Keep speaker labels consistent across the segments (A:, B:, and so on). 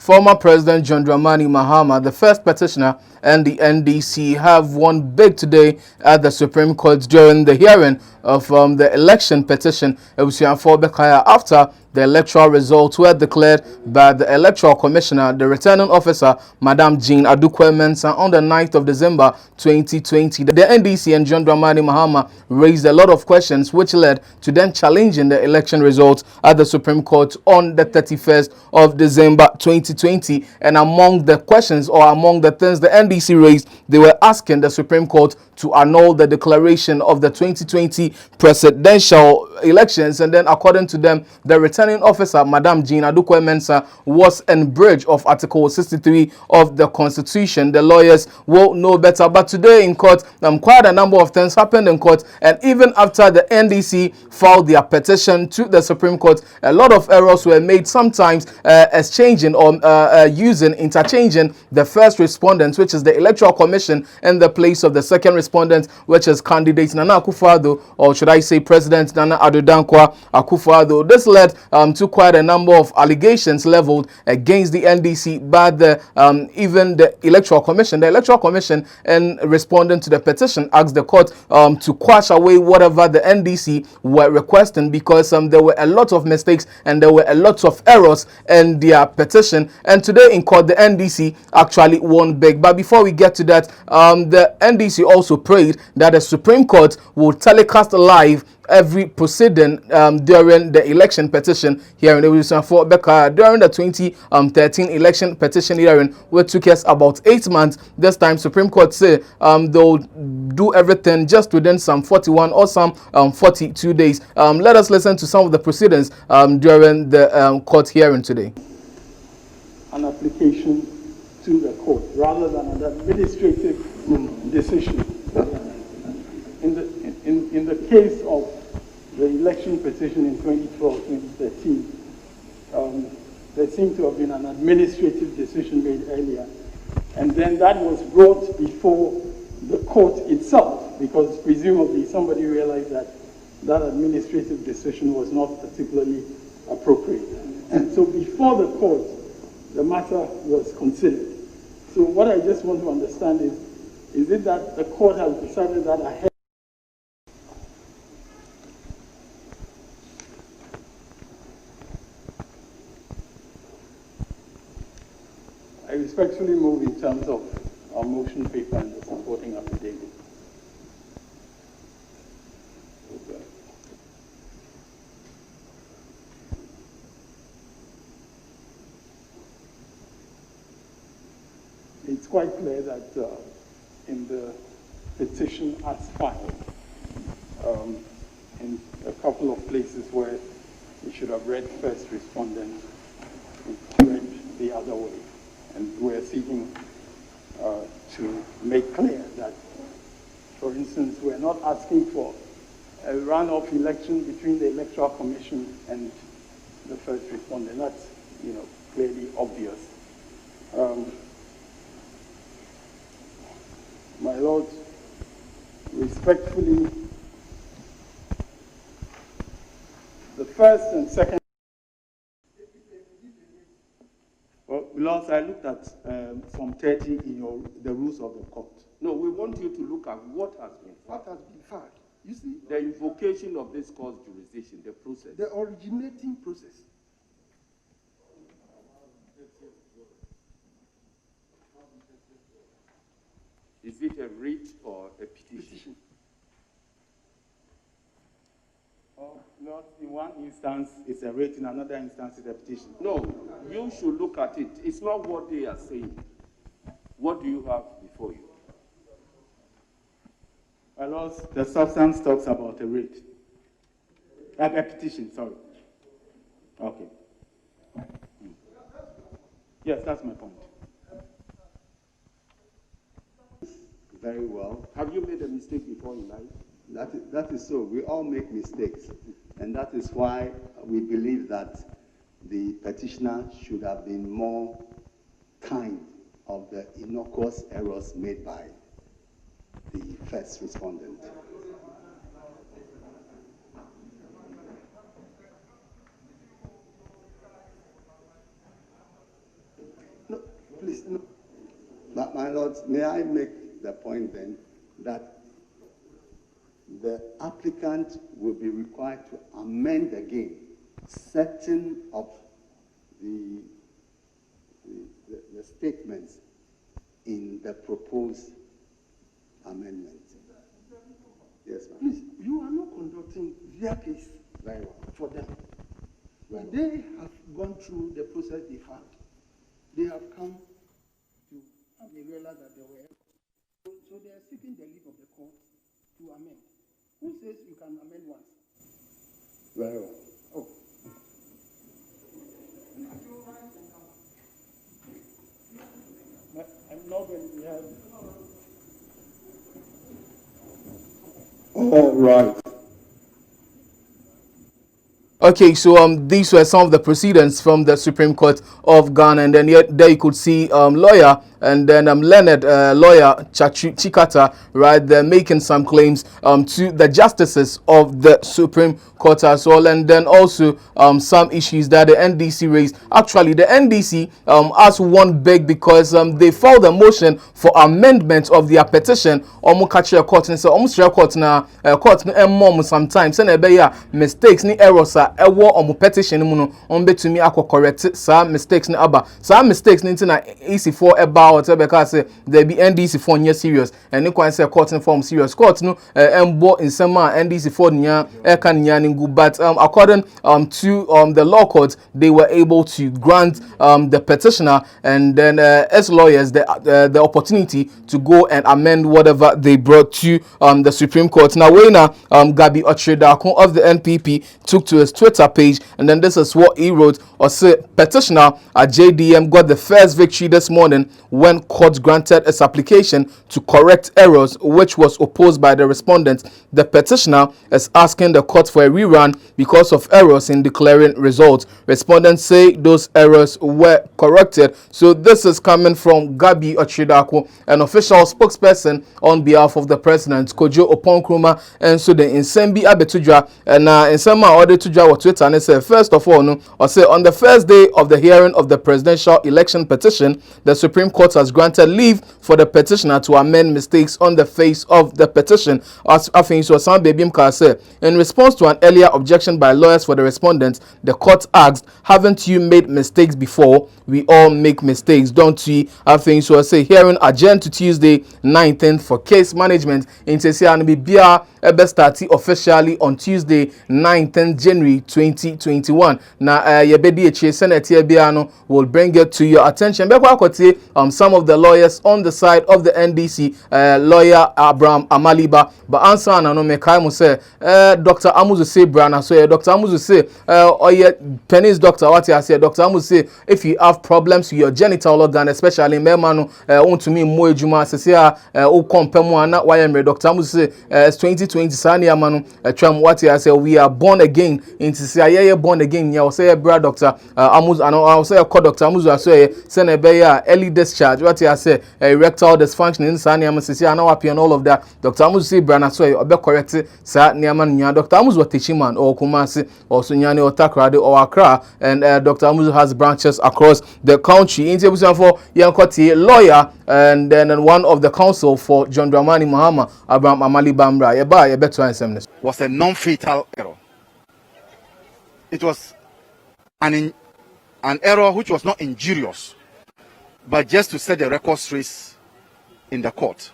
A: Former President John Dramani Mahama, the first petitioner, and the NDC have won big today at the Supreme Court during the hearing of the election petition after the electoral results were declared by the Electoral Commissioner, the returning officer, Madam Jean Adukwe-Mensah, on the 9th of December 2020. The NDC and John Dramani Mahama raised a lot of questions which led to them challenging the election results at the Supreme Court on the 31st of December 2020. And among the questions, or among the things the NDC raised, they were asking the Supreme Court to annul the declaration of the 2020 presidential elections. And then, according to them, the returning officer, Madam Jean Adukwe-Mensah, was in breach of Article 63 of the Constitution. The lawyers will know better. But today in court, quite a number of things happened in court. And even after the NDC filed their petition to the Supreme Court, a lot of errors were made, sometimes interchanging the first respondent, which is the Electoral Commission, in the place of the second respondent, which is candidate Nana Akufo-Addo, or should I say President Nana Addo Dankwa Akufo-Addo. This led to quite a number of allegations leveled against the NDC by even the Electoral Commission. The Electoral Commission, in responding to the petition, asked the court to quash away whatever the NDC were requesting, because there were a lot of mistakes and there were a lot of errors in their petition. And today in court, the NDC actually won big. But before we get to that, the NDC also prayed that the Supreme Court will telecast live every proceeding during the election petition hearing. During the 2013 election petition hearing, which took us about 8 months, this time Supreme Court say they'll do everything just within some 41 or some 42 days. Let us listen to some of the proceedings during the court hearing today.
B: An application to the court rather than an administrative decision. In the case of the election petition in 2012-2013, there seemed to have been an administrative decision made earlier, and then that was brought before the court itself, because presumably somebody realized that that administrative decision was not particularly appropriate. And so before the court, the matter was considered. So what I just want to understand is it that the court has decided that ahead? I respectfully move in terms of our motion paper and the supporting affidavit. Okay. It's quite clear that in the petition as filed, in a couple of places where we should have read first respondent, we read the other way. And we're seeking to make clear that, for instance, we're not asking for a runoff election between the Electoral Commission and the first respondent. That's, clearly obvious. My Lord, respectfully, the first and second. Well, Lord, I looked at Form 30 in the rules of the court.
C: No, we want you to look at what has been filed.
B: What has been filed? You see?
C: The invocation of this court's jurisdiction, the process.
B: The originating process.
C: Is it a writ or a petition?
B: Oh, not in one instance it's a writ, in another instance it's a petition.
C: No, you should look at it. It's not what they are saying. What do you have before you?
B: My Lord, the substance talks about a writ. A petition, sorry. Okay. Yes, that's my point.
D: Very well.
C: Have you made a mistake before in life?
D: That is so. We all make mistakes. And that is why we believe that the petitioner should have been more kind of the innocuous errors made by the first respondent. Please, no. My Lord, may I make the point then that the applicant will be required to amend again certain of the statements in the proposed amendment. Yes, ma'am.
E: Please, you are not conducting their case
D: Very well.
E: for them.
D: Very well.
E: They have gone through the process they found. They have come to realize that they were errors. So they are seeking the leave of the court to amend. Who says you can amend once?
D: Very well.
E: Oh. I'm not going to have.
D: All right.
A: Okay, so these were some of the proceedings from the Supreme Court of Ghana, and then there you could see lawyer and then learned lawyer Chikata, right, they're making some claims to the justices of the Supreme Court as well, and then also some issues that the NDC raised. Actually, the NDC asked one big because they filed a motion for amendment of their petition. Catch court and so almost court na court no sometimes and mistakes ni errors are petition mu no betumi akọ correct some mistakes ni aba some mistakes ni na easy for about because there be NDC for near serious and ni kwan say court form serious court no embo insema NDC for nya can nya ningu, but according to the law court, they were able to grant the petitioner and then as lawyers the opportunity to go and amend whatever they brought to the Supreme Court. Now Wayna Gabi Ochredakun of the NPP took to his Twitter page, and then this is what he wrote. Or say petitioner at JDM got the first victory this morning when court granted its application to correct errors which was opposed by the respondent. The petitioner is asking the court for a rerun because of errors in declaring results. Respondents say those errors were corrected. So this is coming from Gabi Ochredakun, an official spokesperson on behalf of the president, Kojo Oponkruma, and so the Insembi Abetudra and Insema Ode Tudra wa Twitter and say first of all no or say on the first day of the hearing of the presidential election petition, the Supreme Court has granted leave for the petitioner to amend mistakes on the face of the petition. As I think so some baby say in response to an earlier objection by lawyers for the respondents, the court asked, haven't you made mistakes before? We all make mistakes, don't we? I think so say hearing adjourned to Tuesday 19th for case management in Bia starting officially on Tuesday 19th January 2021. Now Yebedi Senate Biano will bring it to your attention. Some of the lawyers on the side of the NDC, lawyer Abraham Amaliba, but answer and no mekaimu say Dr. Amuzu say Brana, so Dr. Amuzu say Penny's doctor what I say Dr. Amuzu say if you have problems with your genital organ, especially memano to me more juma say o kompemu ana why Dr. Amuzu say 2020 sania manu tram what I say we are born again into say born again ya say bra Dr. Amuzu and I say call Dr. Amuzu say early discharge what I say erectile dysfunction in sania man say ana wapi and all of that. Dr. Amuzu say Brana so obe correct sa niaman nya. Dr. Amuzu was teaching man or Kumasi or Sunyani or Takrade or Accra, and Dr. Amuzu has branches across the country. In terms for Yankoti lawyer and then one of the counsel for John Dramani Mahama, Abraham Amali Bambra,
F: was a non-fatal error. It was an error which was not injurious, but just to set the record straight in the court.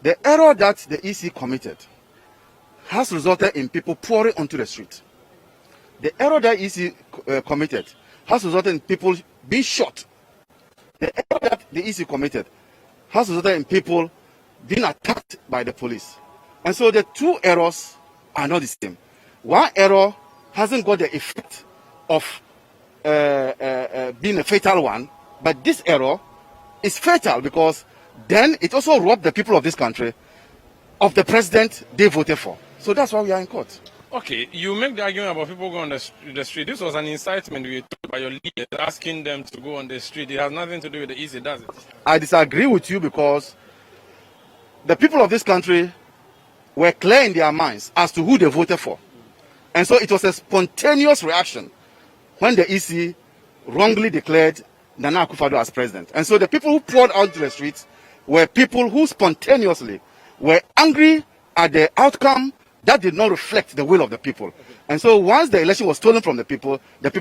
F: The error that the EC committed has resulted in people pouring onto the street. The error that EC committed has resulted in people being shot. The error that the EC committed has resulted in people being attacked by the police. And so the two errors are not the same. One error hasn't got the effect of being a fatal one, but this error is fatal because then it also robbed the people of this country of the president they voted for. So that's why we are in court.
G: Okay, you make the argument about people going on the street. This was an incitement we were told by your leaders asking them to go on the street. It has nothing to do with the EC, does it?
F: I disagree with you because the people of this country were clear in their minds as to who they voted for. And so it was a spontaneous reaction when the EC wrongly declared Nana Akufo-Addo as president. And so the people who poured out to the streets were people who spontaneously were angry at the outcome that did not reflect the will of the people. And so once the election was stolen from the people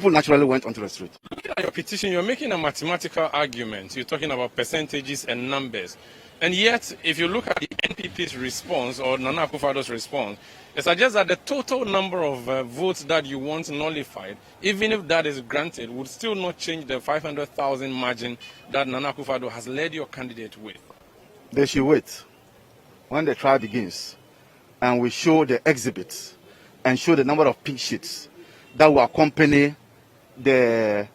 F: naturally went onto the street.
G: Looking at your petition, you're making a mathematical argument. You're talking about percentages and numbers. And yet, if you look at the NPP's response or Nana Akufo-Addo's response, it suggests that the total number of votes that you want nullified, even if that is granted, would still not change the 500,000 margin that Nana Akufo-Addo has led your candidate with.
F: They should wait when the trial begins and we show the exhibits and show the number of pink sheets that will accompany the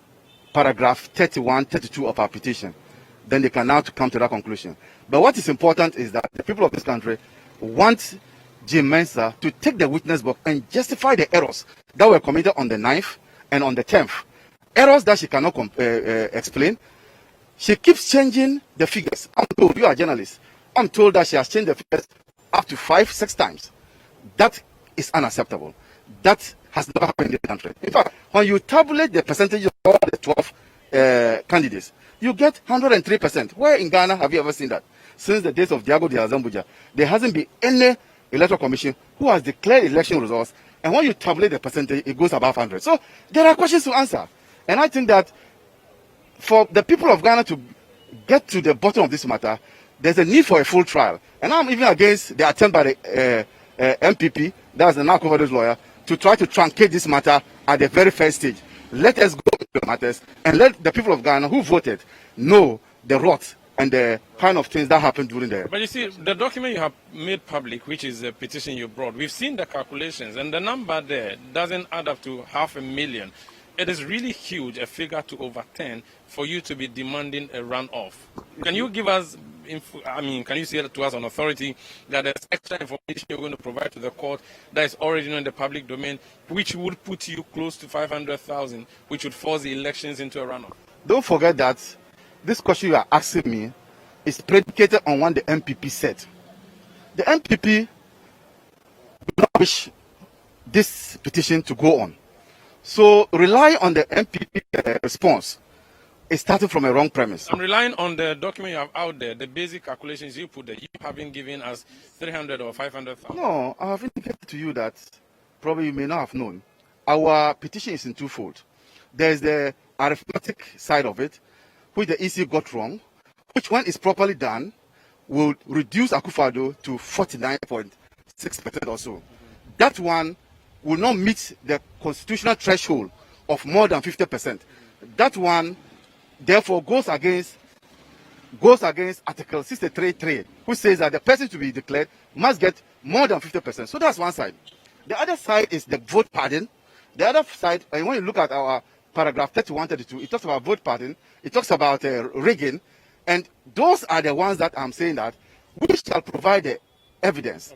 F: paragraph 31, 32 of our petition. Then they can now come to that conclusion. But what is important is that the people of this country want Jim Mensah to take the witness book and justify the errors that were committed on the 9th and on the 10th. Errors that she cannot explain. She keeps changing the figures. I'm told, you are journalists, I'm told that she has changed the figures up to 5, 6 times. That is unacceptable. That has never happened in the country. In fact, when you tabulate the percentage of all the 12 candidates, you get 103%. Where in Ghana have you ever seen that? Since the days of Diago de Azambuja, there hasn't been any electoral commission who has declared election results, and when you tabulate the percentage, it goes above 100. So there are questions to answer. And I think that for the people of Ghana to get to the bottom of this matter, there's a need for a full trial. And I'm even against the attempt by the MPP, that's the Nana Akufo-Addo's lawyer, to try to truncate this matter at the very first stage. Let us go into the matters and let the people of Ghana who voted know the rot and the kind of things that happened during the...
G: But you see, the document you have made public, which is a petition you brought, we've seen the calculations, and the number there doesn't add up to 500,000. It is really huge, a figure to overturn for you to be demanding a runoff. Can you give us, can you say to us on authority that there's extra information you're going to provide to the court that is already in the public domain, which would put you close to 500,000, which would force the elections into a runoff?
F: Don't forget that this question you are asking me is predicated on what the MPP said. The MPP do not wish this petition to go on. So rely on the MPP response. It's starting from a wrong premise.
G: I'm relying on the document you have out there, the basic calculations you put there. You haven't given us 300 or 500,000.
F: No, I have indicated to you that probably you may not have known. Our petition is in twofold. There's the arithmetic side of it, which the EC got wrong, which when it's properly done, will reduce Akufo-Addo to 49.6% or so. That one will not meet the constitutional threshold of more than 50%. That one, therefore, goes against Article 63.3, which says that the person to be declared must get more than 50%. So that's one side. The other side is the vote pardon. The other side, and when you look at our paragraph 31, 32, it talks about vote pardon, it talks about rigging, and those are the ones that I'm saying that we shall provide the evidence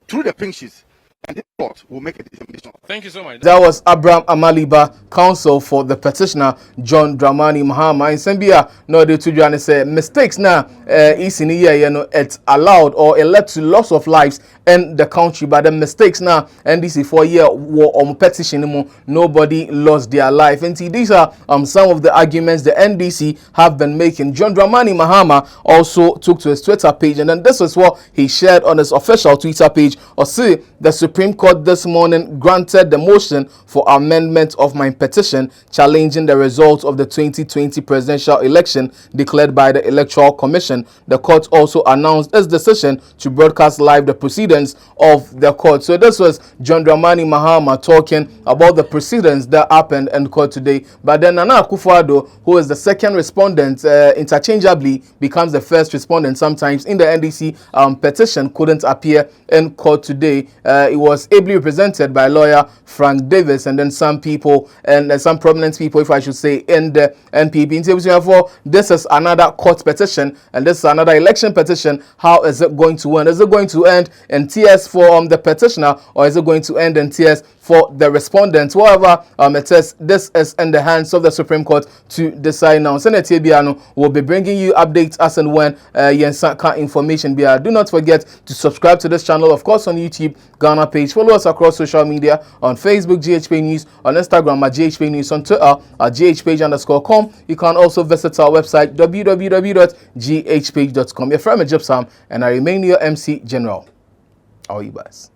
F: through the pink sheets, and the court will make a determination.
G: Thank you so much.
A: That was Abraham Amaliba, counsel for the petitioner John Dramani Mahama. In Sambia, no, they to you say mistakes now. Is in here, it's allowed or it led to loss of lives in the country, but the mistakes now. NDC 4-year war on petition anymore. Nobody lost their life. And see, these are some of the arguments the NDC have been making. John Dramani Mahama also took to his Twitter page, and then this is what he shared on his official Twitter page. Or see, the Supreme Court this morning granted the motion for amendment of my petition challenging the results of the 2020 presidential election declared by the Electoral Commission. The court also announced its decision to broadcast live the proceedings of the court. So this was John Dramani Mahama talking about the proceedings that happened in court today. But then Nana Akufo-Addo, who is the second respondent, interchangeably becomes the first respondent sometimes in the NDC petition, couldn't appear in court today. It was ably represented by lawyer Frank Davis, and then some people and some prominent people, if I should say, in the NPP. Therefore, this is another court petition, and this is another election petition. How is it going to end? Is it going to end in tears for the petitioner, or is it going to end in tears for the respondents. However, it says this is in the hands of the Supreme Court to decide now. Senator Biano will be bringing you updates as and when Yensanka information. Do not forget to subscribe to this channel, of course, on YouTube, Ghana page. Follow us across social media on Facebook, GhPage News, on Instagram at GhPage News, on Twitter at GhPage_com. You can also visit our website, www.ghpage.com. Your friend Egyptian, and I remain your MC General. All you guys.